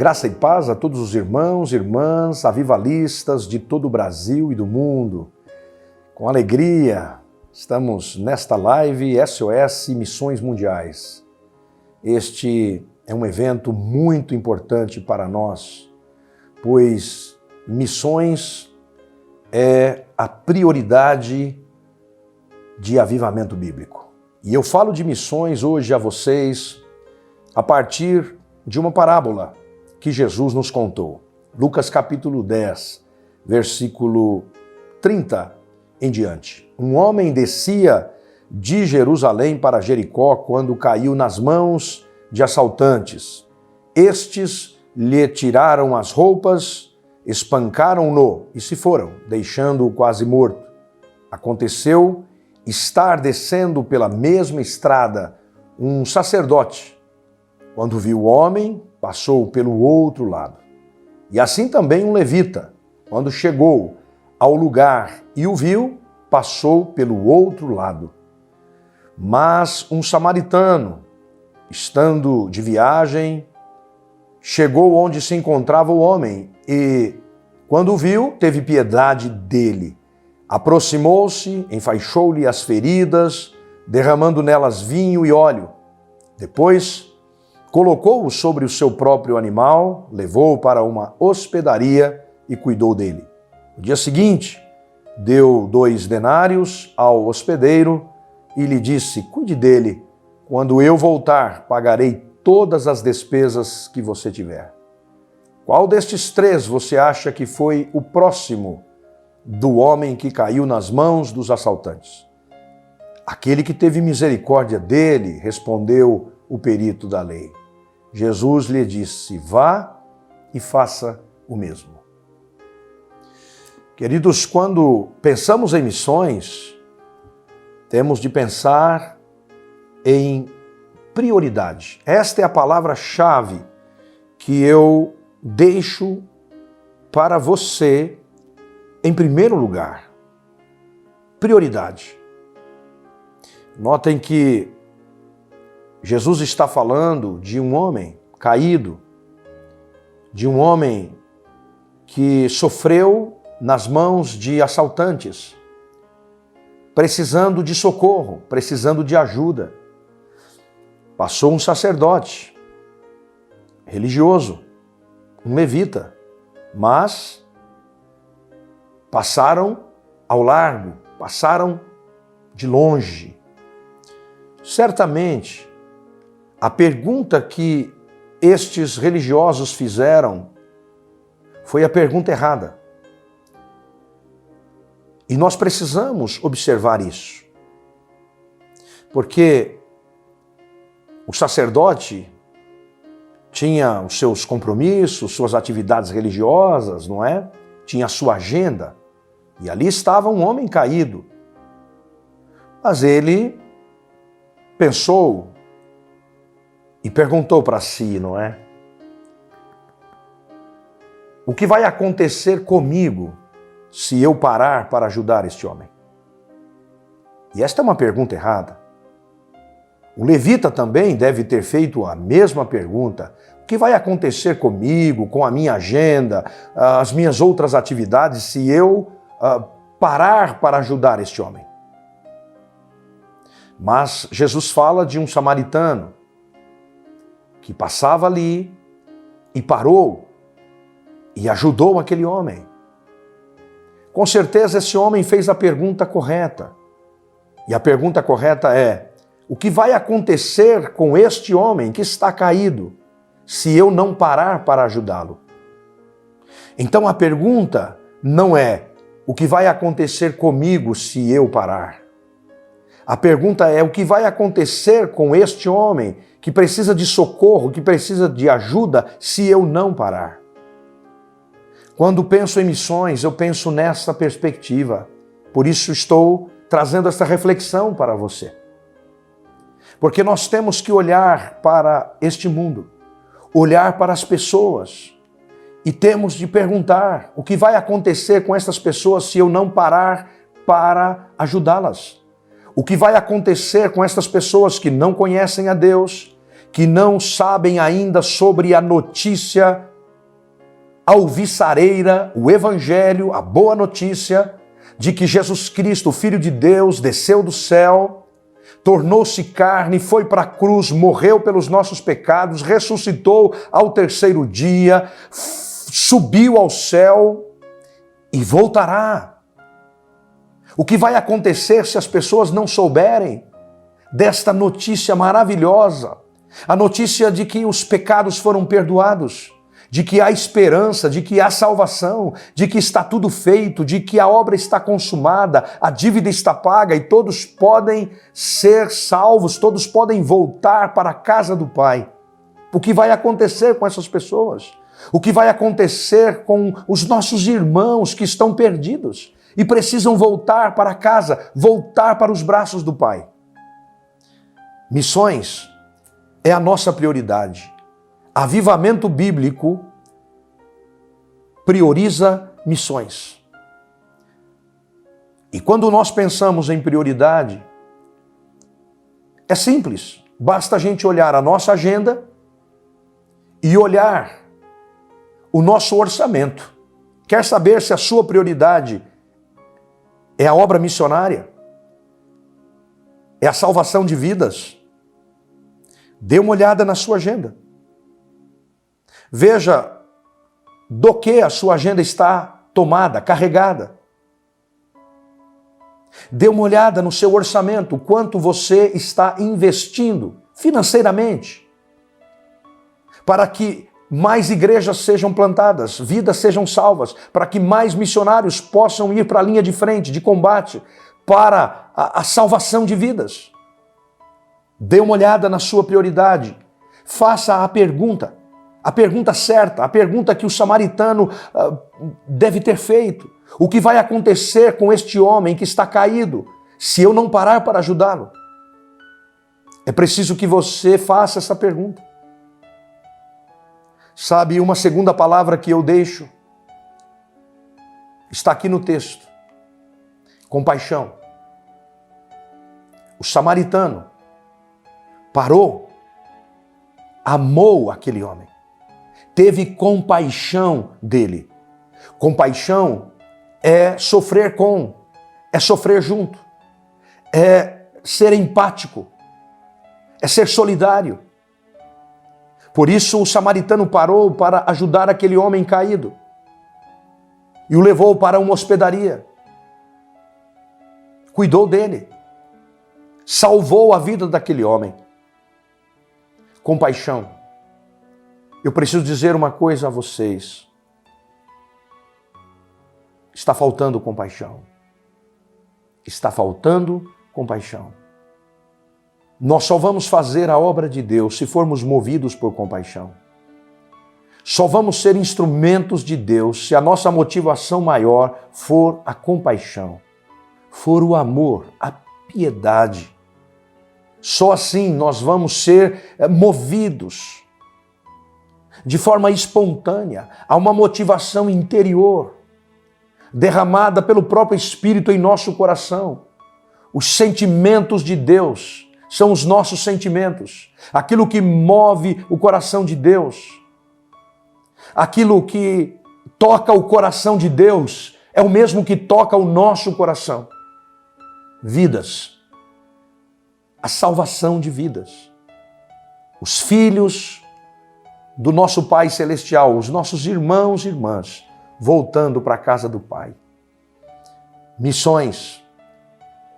Graça e paz a todos os irmãos e irmãs avivalistas de todo o Brasil e do mundo. Com alegria, estamos nesta live SOS Missões Mundiais. Este é um evento muito importante para nós, pois missões é a prioridade de avivamento bíblico. E eu falo de missões hoje a vocês a partir de uma parábola que Jesus nos contou. Lucas capítulo 10, versículo 30 em diante. Um homem descia de Jerusalém para Jericó quando caiu nas mãos de assaltantes. Estes lhe tiraram as roupas, espancaram-no e se foram, deixando-o quase morto. Aconteceu estar descendo pela mesma estrada um sacerdote. Quando viu o homem, passou pelo outro lado. E assim também um levita, quando chegou ao lugar e o viu, passou pelo outro lado. Mas um samaritano, estando de viagem, chegou onde se encontrava o homem e, quando o viu, teve piedade dele. Aproximou-se, enfaixou-lhe as feridas, derramando nelas vinho e óleo. Depois, colocou-o sobre o seu próprio animal, levou-o para uma hospedaria e cuidou dele. No dia seguinte, deu 2 denários ao hospedeiro e lhe disse: cuide dele, quando eu voltar, pagarei todas as despesas que você tiver. Qual destes 3 você acha que foi o próximo do homem que caiu nas mãos dos assaltantes? Aquele que teve misericórdia dele, respondeu o perito da lei. Jesus lhe disse: vá e faça o mesmo. Queridos, quando pensamos em missões, temos de pensar em prioridade. Esta é a palavra-chave que eu deixo para você em primeiro lugar. Prioridade. Notem que Jesus está falando de um homem caído, de um homem que sofreu nas mãos de assaltantes, precisando de socorro, precisando de ajuda. Passou um sacerdote religioso, um levita, mas passaram ao largo, passaram de longe. Certamente, a pergunta que estes religiosos fizeram foi a pergunta errada. E nós precisamos observar isso. Porque o sacerdote tinha os seus compromissos, suas atividades religiosas, não é? Tinha a sua agenda. E ali estava um homem caído. Mas ele pensou e perguntou para si, não é? O que vai acontecer comigo se eu parar para ajudar este homem? E esta é uma pergunta errada. O levita também deve ter feito a mesma pergunta. O que vai acontecer comigo, com a minha agenda, as minhas outras atividades, se eu parar para ajudar este homem? Mas Jesus fala de um samaritano que passava ali e parou e ajudou aquele homem. Com certeza esse homem fez a pergunta correta. E a pergunta correta é: o que vai acontecer com este homem que está caído se eu não parar para ajudá-lo? Então a pergunta não é: o que vai acontecer comigo se eu parar? A pergunta é: o que vai acontecer com este homem que precisa de socorro, que precisa de ajuda, se eu não parar? Quando penso em missões, eu penso nessa perspectiva. Por isso estou trazendo essa reflexão para você. Porque nós temos que olhar para este mundo, olhar para as pessoas e temos de perguntar: o que vai acontecer com essas pessoas se eu não parar para ajudá-las? O que vai acontecer com essas pessoas que não conhecem a Deus, que não sabem ainda sobre a notícia alvissareira, o Evangelho, a boa notícia de que Jesus Cristo, o Filho de Deus, desceu do céu, tornou-se carne, foi para a cruz, morreu pelos nossos pecados, ressuscitou ao terceiro dia, subiu ao céu e voltará. O que vai acontecer se as pessoas não souberem desta notícia maravilhosa? A notícia de que os pecados foram perdoados, de que há esperança, de que há salvação, de que está tudo feito, de que a obra está consumada, a dívida está paga e todos podem ser salvos, todos podem voltar para a casa do Pai. O que vai acontecer com essas pessoas? O que vai acontecer com os nossos irmãos que estão perdidos e precisam voltar para casa, voltar para os braços do Pai? Missões é a nossa prioridade. Avivamento bíblico prioriza missões. E quando nós pensamos em prioridade, é simples. Basta a gente olhar a nossa agenda e olhar o nosso orçamento. Quer saber se a sua prioridade é a obra missionária? É a salvação de vidas? Dê uma olhada na sua agenda. Veja do que a sua agenda está tomada, carregada. Dê uma olhada no seu orçamento, quanto você está investindo financeiramente para que mais igrejas sejam plantadas, vidas sejam salvas, para que mais missionários possam ir para a linha de frente, de combate, para a salvação de vidas. Dê uma olhada na sua prioridade. Faça a pergunta certa, a pergunta que o samaritano deve ter feito. O que vai acontecer com este homem que está caído se eu não parar para ajudá-lo? É preciso que você faça essa pergunta. Sabe, uma segunda palavra que eu deixo está aqui no texto. Compaixão. O samaritano parou, amou aquele homem, teve compaixão dele. Compaixão é sofrer com, é sofrer junto, é ser empático, é ser solidário. Por isso o samaritano parou para ajudar aquele homem caído e o levou para uma hospedaria. Cuidou dele, salvou a vida daquele homem. Compaixão. Eu preciso dizer uma coisa a vocês. Está faltando compaixão. Está faltando compaixão. Nós só vamos fazer a obra de Deus se formos movidos por compaixão. Só vamos ser instrumentos de Deus se a nossa motivação maior for a compaixão, for o amor, a piedade. Só assim nós vamos ser movidos de forma espontânea a uma motivação interior, derramada pelo próprio Espírito em nosso coração. Os sentimentos de Deus são os nossos sentimentos, aquilo que move o coração de Deus, aquilo que toca o coração de Deus é o mesmo que toca o nosso coração. Vidas. A salvação de vidas. Os filhos do nosso Pai Celestial, os nossos irmãos e irmãs, voltando para a casa do Pai. Missões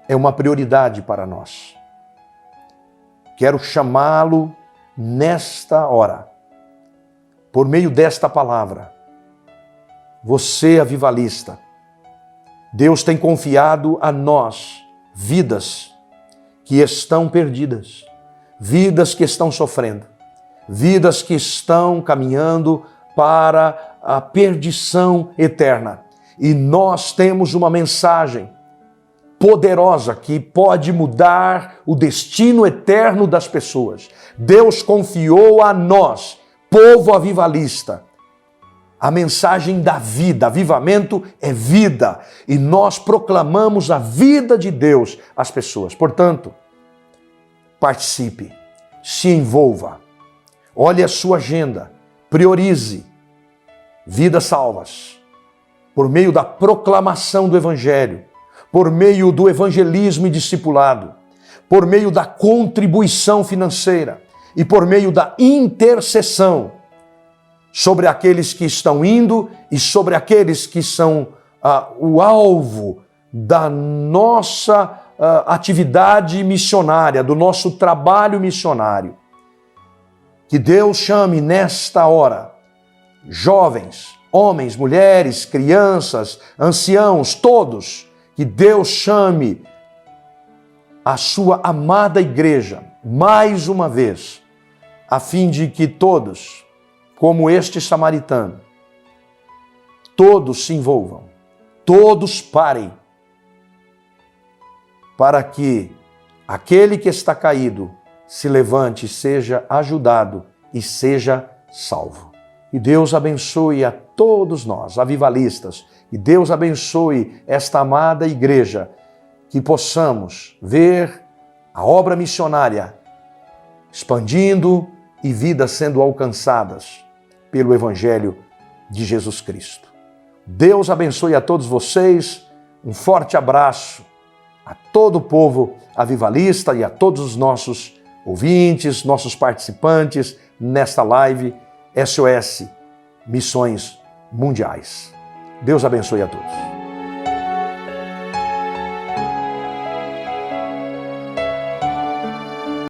é uma prioridade para nós. Quero chamá-lo nesta hora, por meio desta palavra. Você, avivalista, Deus tem confiado a nós vidas que estão perdidas, vidas que estão sofrendo, vidas que estão caminhando para a perdição eterna. E nós temos uma mensagem poderosa que pode mudar o destino eterno das pessoas. Deus confiou a nós, povo avivalista, a mensagem da vida. Avivamento é vida. E nós proclamamos a vida de Deus às pessoas. Portanto, participe, se envolva, olhe a sua agenda, priorize vidas salvas, por meio da proclamação do Evangelho, por meio do evangelismo e discipulado, por meio da contribuição financeira e por meio da intercessão sobre aqueles que estão indo e sobre aqueles que são o alvo da nossa atividade missionária, do nosso trabalho missionário. Que Deus chame nesta hora jovens, homens, mulheres, crianças, anciãos, todos, que Deus chame a sua amada igreja mais uma vez, a fim de que todos, como este samaritano, todos se envolvam, todos parem, para que aquele que está caído se levante, seja ajudado e seja salvo. E Deus abençoe a todos nós, avivalistas, e Deus abençoe esta amada igreja, que possamos ver a obra missionária expandindo e vidas sendo alcançadas pelo Evangelho de Jesus Cristo. Deus abençoe a todos vocês, um forte abraço a todo o povo avivalista e a todos os nossos ouvintes, nossos participantes nesta live SOS Missões Mundiais. Deus abençoe a todos.